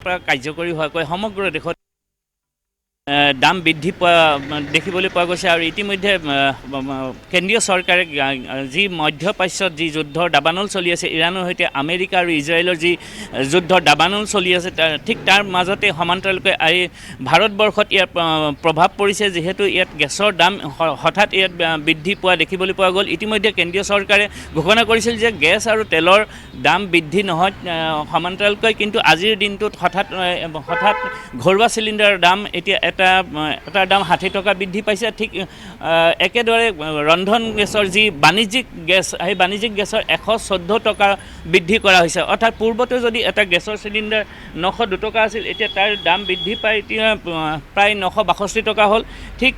কাৰ্যকৰী হোৱাকৈ সমগ্ৰ দেশত দাম বৃদ্ধি দেখিবলৈ পোৱা গৈছে আৰু ইতিমধ্যে কেন্দ্ৰীয় চৰকাৰে যি মধ্যপ্ৰাচ্যত যি যুদ্ধৰ দাবানল চলি আছে ইৰাণৰ সৈতে আমেৰিকা আৰু ইজৰাইলৰ যি যুদ্ধৰ দাবানল চলি আছে ঠিক তাৰ মাজতে সমান্তৰালকৈ এই ভাৰতবৰ্ষত ইয়াৰ প্ৰভাৱ পৰিছে যিহেতু ইয়াত গেছৰ দাম হঠাৎ ইয়াত বৃদ্ধি পোৱা দেখিবলৈ পোৱা গ'ল। ইতিমধ্যে কেন্দ্ৰীয় চৰকাৰে ঘোষণা কৰিছিল যে গেছ আৰু তেলৰ দাম বৃদ্ধি নহয় সমান্তৰালকৈ, কিন্তু আজিৰ দিনটোত হঠাৎ ঘৰুৱা চিলিণ্ডাৰৰ দাম এতিয়া এটাৰ দাম 60 টকা বৃদ্ধি পাইছে। ঠিক একেদৰে ৰন্ধন গেছৰ যি বাণিজ্যিক গেছ সেই বাণিজ্যিক গেছৰ 114 টকা বৃদ্ধি কৰা হৈছে। অৰ্থাৎ পূৰ্বতে যদি এটা গেছৰ চিলিণ্ডাৰ 902 টকা আছিল, এতিয়া তাৰ দাম বৃদ্ধি পাই এতিয়া প্ৰায় 962 টকা হ'ল। ঠিক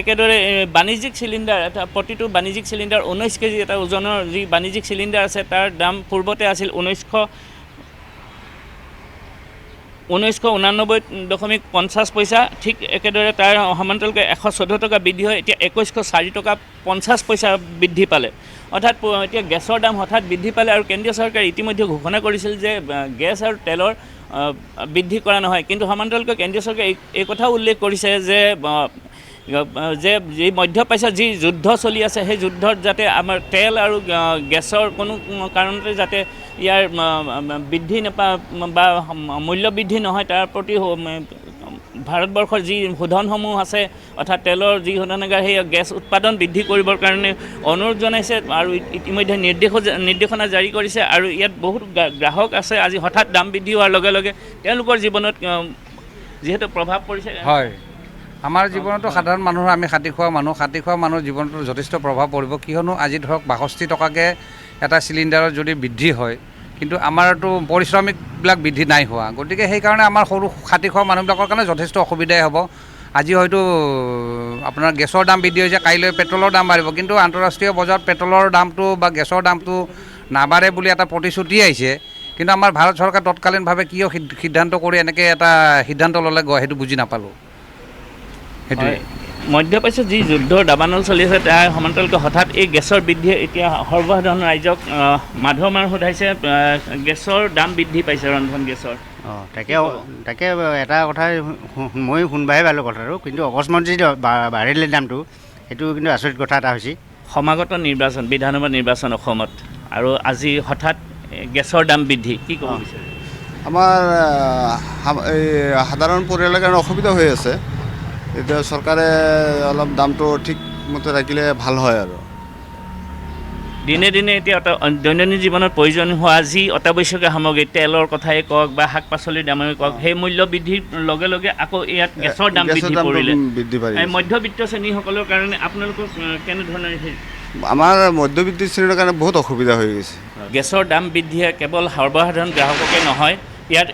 একেদৰে বাণিজ্যিক চিলিণ্ডাৰ প্ৰতিটো বাণিজ্যিক চিলিণ্ডাৰ 19 কেজি এটা ওজনৰ যি বাণিজ্যিক চিলিণ্ডাৰ আছে তাৰ দাম পূৰ্বতে আছিল 1989.50 পইচা। ঠিক একেদৰে তাৰ সমান্তৰালকৈ 114 টকা বৃদ্ধি হয়, এতিয়া 2104 টকা 50 পইচা বৃদ্ধি পালে। অৰ্থাৎ এতিয়া গেছৰ দাম হঠাৎ বৃদ্ধি পালে আৰু কেন্দ্ৰীয় চৰকাৰে ইতিমধ্যে ঘোষণা কৰিছিল যে গেছ আৰু তেলৰ বৃদ্ধি কৰা নহয়, কিন্তু সমান্তৰালকৈ কেন্দ্ৰীয় চৰকাৰে এই কথাও উল্লেখ কৰিছে যে যি মধ্যপ্ৰাচ্যত যি যুদ্ধ চলি আছে সেই যুদ্ধত যাতে আমাৰ তেল আৰু গেছৰ কোনো কাৰণতে যাতে ইয়াৰ বৃদ্ধি নাপায় বা মূল্য বৃদ্ধি নহয় তাৰ প্ৰতি ভাৰতবৰ্ষৰ যি শোধনসমূহ আছে অৰ্থাৎ তেলৰ যি শোধনাগাৰ সেই গেছ উৎপাদন বৃদ্ধি কৰিবৰ কাৰণে অনুৰোধ জনাইছে আৰু ইতিমধ্যে নিৰ্দেশনা জাৰি কৰিছে। আৰু ইয়াত বহুত গ্ৰাহক আছে, আজি হঠাৎ দাম বৃদ্ধি হোৱাৰ লগে লগে তেওঁলোকৰ জীৱনত যিহেতু প্ৰভাৱ পৰিছে। হয়, আমাৰ জীৱনতো সাধাৰণ মানুহৰ আমি খাতি খোৱা মানুহৰ জীৱনতো যথেষ্ট প্ৰভাৱ পৰিব। কিয়নো আজি ধৰক 62 টকাকৈ এটা চিলিণ্ডাৰত যদি বৃদ্ধি হয়, কিন্তু আমাৰতো পৰিশ্ৰমিকবিলাক বৃদ্ধি নাই হোৱা, গতিকে সেইকাৰণে আমাৰ সৰু খাতি খোৱা মানুহবিলাকৰ কাৰণে যথেষ্ট অসুবিধাই হ'ব। আজি হয়তো আপোনাৰ গেছৰ দাম বৃদ্ধি হৈছে, কাইলৈ পেট্ৰলৰ দাম বাঢ়িব, কিন্তু আন্তঃৰাষ্ট্ৰীয় বজাৰত পেট্ৰলৰ দামটো বা গেছৰ দামটো নাবাঢ়ে বুলি এটা প্ৰতিশ্ৰুতি আহিছে, কিন্তু আমাৰ ভাৰত চৰকাৰ তৎকালীনভাৱে কিয় সিদ্ধান্ত কৰি এনেকৈ এটা সিদ্ধান্ত ল'লে সেইটো বুজি নাপালোঁ। সেইটোৱে মধ্যপ্ৰাচ্যত যি যুদ্ধৰ দাবানল চলি আছে তাৰ সমান্তৰালকৈ হঠাৎ এই গেছৰ বৃদ্ধিয়ে এতিয়া সৰ্বসাধাৰণ ৰাইজক মাধমাৰ সোধাইছে। গেছৰ দাম বৃদ্ধি পাইছে, ৰন্ধন গেছৰ। তাকে এটা কথা মই শুনবাহে পালোঁ কথাটো, কিন্তু অকস্মাত যদি বাঢ়িলে দামটো সেইটো কিন্তু আচৰিত কথা এটা হৈছে। সমাগত নিৰ্বাচন, বিধানসভা নিৰ্বাচন অসমত, আৰু আজি হঠাৎ গেছৰ দাম বৃদ্ধি, কি ক'ব বিচাৰে? আমাৰ এই সাধাৰণ পৰিয়ালৰ কাৰণে অসুবিধা হৈ আছে। এতিয়া চৰকাৰে অলপ দামটো ঠিকমতে ৰাখিলে ভাল হয়। আৰু দিনে দিনে এতিয়া দৈনন্দিন জীৱনত প্ৰয়োজন হোৱা যি অত্যাৱশ্যকীয় সামগ্ৰী, তেলৰ কথাই কওক বা শাক পাচলিৰ দামেই কওক, সেই মূল্য বৃদ্ধিৰ লগে লগে আকৌ ইয়াত গেছৰ দাম বৃদ্ধি পৰিলে মধ্যবিত্ত শ্ৰেণীসকলৰ কাৰণে আপোনালোকক কেনেধৰণৰ? আমাৰ মধ্যবিত্ত শ্ৰেণীৰ কাৰণে বহুত অসুবিধা হৈ গৈছে। গেছৰ দাম বৃদ্ধিয়ে কেৱল সৰ্বসাধাৰণ গ্ৰাহককে নহয়,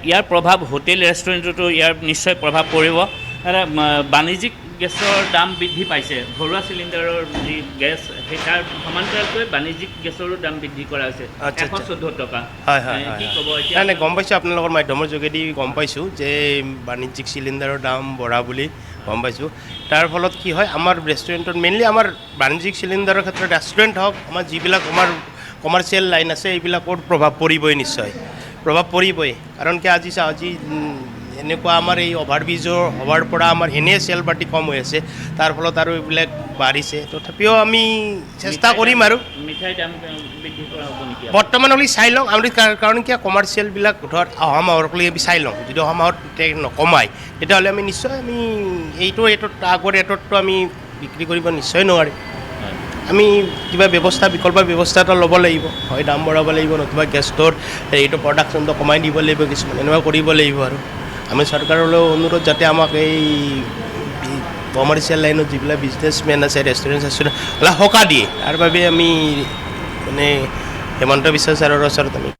ইয়াৰ প্ৰভাৱ হোটেল ৰেষ্টুৰেণ্টতো ইয়াৰ নিশ্চয় প্ৰভাৱ পৰিব। বাণিজ্যিক গেছৰ দাম বৃদ্ধি পাইছে, ঘৰুৱা চিলিণ্ডাৰৰ যি গেছ সেই তাৰ সমান্তৰালকৈ বাণিজ্যিক গেছৰো দাম বৃদ্ধি কৰা হৈছে 114 টকা। হয়, কি ক'ব এতিয়া? নাই গম পাইছোঁ, আপোনালোকৰ মাধ্যমৰ যোগেদি গম পাইছোঁ যে বাণিজ্যিক চিলিণ্ডাৰৰ দাম বঢ়া বুলি গম পাইছোঁ। তাৰ ফলত কি হয়, আমাৰ ৰেষ্টুৰেণ্টত মেইনলি আমাৰ বাণিজ্যিক চিলিণ্ডাৰৰ ক্ষেত্ৰত ৰেষ্টুৰেণ্ট হওক, আমাৰ যিবিলাক আমাৰ কমাৰ্চিয়েল লাইন আছে এইবিলাকৰ প্ৰভাৱ পৰিবই, নিশ্চয় প্ৰভাৱ পৰিবই। কাৰণ কি আজি এনেকুৱা আমাৰ এই অভাৰব্ৰিজৰ হোৱাৰ পৰা আমাৰ এনেই চেল পাতি কম হৈ আছে, তাৰ ফলত আৰু এইবিলাক বাঢ়িছে। তথাপিও আমি চেষ্টা কৰিম আৰু মিঠাই দাম বৃদ্ধি কৰা হ'ব নেকি বৰ্তমান হ'লে চাই লওঁ আমি, কাৰণ কিয় কমাৰ্চিয়েলবিলাক ধৰ অহা মাহৰলৈকে আমি চাই লওঁ, যদি অহা মাহত নকমায় তেতিয়াহ'লে আমি নিশ্চয় আমি এইটোত আগৰ ৰেটতটো আমি বিক্ৰী কৰিব নিশ্চয় নোৱাৰিম। আমি কিবা বিকল্প ব্যৱস্থা এটা ল'ব লাগিব, হয় দাম বঢ়াব লাগিব, নতুবা গেছটোৰ এইটো প্ৰডাকশ্যনটো কমাই দিব লাগিব, কিছুমান এনেকুৱা কৰিব লাগিব। আৰু আমি চৰকাৰলৈ অনুৰোধ যাতে আমাক এই কমাৰ্চিয়েল লাইনত যিবিলাক বিজনেছমেন আছে, ৰেষ্টুৰেণ্ট অলপ সকাহ দিয়ে, তাৰ বাবে আমি মানে হিমন্ত বিশ্ব ছাৰৰ ওচৰত আমি